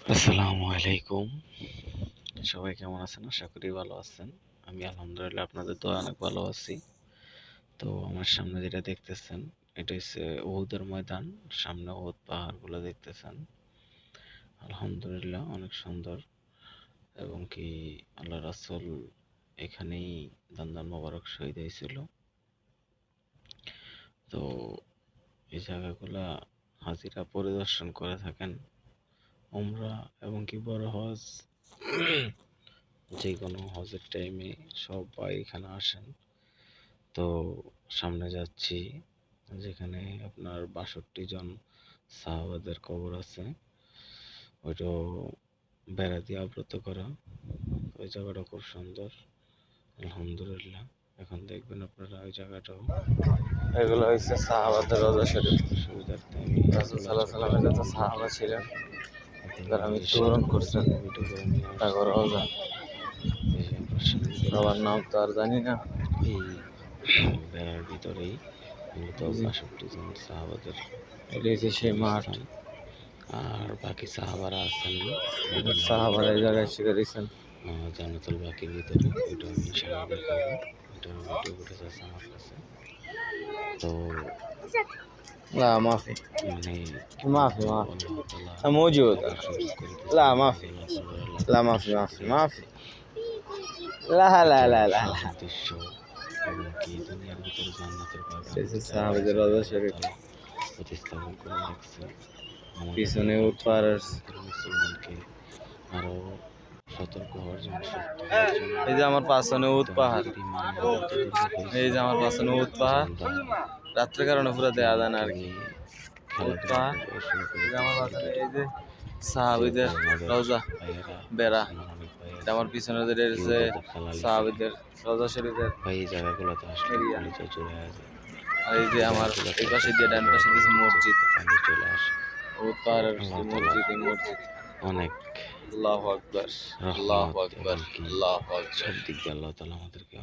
আসসালামু আলাইকুম। সবাই কেমন আছেন? আশা করি ভালো আছেন। আমি আলহামদুলিল্লাহ আপনাদের দোয়ায় অনেক ভালো আছি। তো আমার সামনে যেটা দেখতেছেন এটা হচ্ছে উহুদের ময়দান। সামনে উহুদ পাহাড়গুলো দেখতেছেন। আলহামদুলিল্লাহ অনেক সুন্দর এবং কি আল্লাহ রাসূল এখানেই দান মোবারক শহীদ হয়েছিল। তো এই জায়গাগুলা হাজিরা পরিদর্শন করে থাকেন। উমরা এবং কি বড় হজ যে কোনো হজের টাইমে সবাই এখানে আসেন। তো সামনে যাচ্ছি যেখানে আপনার ৬২ জন সাহাবাদের কবর আছে, ওইটাও বেড়া দিয়ে আবৃত করা। ওই জায়গাটা খুব সুন্দর আলহামদুলিল্লাহ। এখন দেখবেন আপনারা ওই জায়গাটাও এগুলো হচ্ছে সাহাবাদের রওজা শরীফ। সুবিধার্থে আমি রাসূল সাল্লাল্লাহু আলাইহি ওয়াসাল্লামের যত সাহাবা ছিলেন যারা মৃত্যুবরণ করছেন ভিডিও করে নিয়ে তাদের আসছি। রওজা। এই যে আপনার সামনে সবার দেখতেছেন নাম তো আর জানি না। এই বেড়ার ভিতরেই মূলত জি, ৬২ জন সাহাবাদের এটি হচ্ছে সেই মাঠ। কবরস্থান। আর বাকি সাহাবারা আছেন বিভিন্ন সাহাবারা এই জায়গায় শিখে দিয়েছেন। জান্নাতুল বাকির ভিতরে। ওইটা আমি ইনশাআল্লাহ দেখাবো। ওইটার ভিডিও ফুটেজ আছে আমার কাছে। তো لا ما في মানে কি ما বলবো, في ما في আল্লাহ তাআলা موجود. দেখার সুযোগ করে لا দিয়েছেন। ما في আল্লাহ তাআলার আল্লাহ لا ما পাকের في ما في শুকরিয়া। ما في لا لا এত لا لا সুন্দর لا দৃশ্য এবং কি দুনিয়ার ভিতরে জান্নাতের বাগান হচ্ছে চার সাহাবাদের রওজা জায়গায় আল্লাহ শরীফ। তাআলা প্রতিস্থাপন করে রাখছেন। আমাদের পিছনে দেখার উট জন্য, পাহাড়। আমাদের মুসলমানকে আরো সতর্ক হওয়ার জন্য, শক্ত হওয়ার জন্য। এই যে আমার পাশনে উট তো পাহাড়। আমাদের ইমান আমাদের এতটুকু হয়েছে এই যে আমার পাশনে উট যে পাহাড়। আমরা রাত্রের কারণে পুরো দেয়া যায় না ইসলামকে আর কি। নিয়ে উট খেলাধুলা পাহাড়। করে শুরু করে এই যে আমার দিয়েছি পাশনে অলরেডি। এই যে যেহেতু সাহাবীদের আমাদের রওজা ভাইয়েরা, বেড়া। মুসলমান অনেক ভাই এটা আছে আমার পিছনে যে রয়েছে ইহুদিদের দালালি করে। সাহাবীদের রওজা শরীফের ভাই এই জায়গাগুলোতে আসলে এরিয়া। কলিজা জুড়ে যায়। আর এই যে এই আমার জায়গাগুলোতে এই পাশে আসলে দিয়ে ডান পাশে দিয়েছে চোখ মসজিদ। দিয়ে পানি চলে আসে। উট পাহাড়ের আল্লাহ যে তাআলা মসজিদ, এই মসজিদ। অনেক আল্লাহু আকবার, আল্লাহু রহমত এবং আকবার, কি আল্লাহু আকবার। সব দিক দিয়ে আল্লাহ তাআলা আমাদেরকে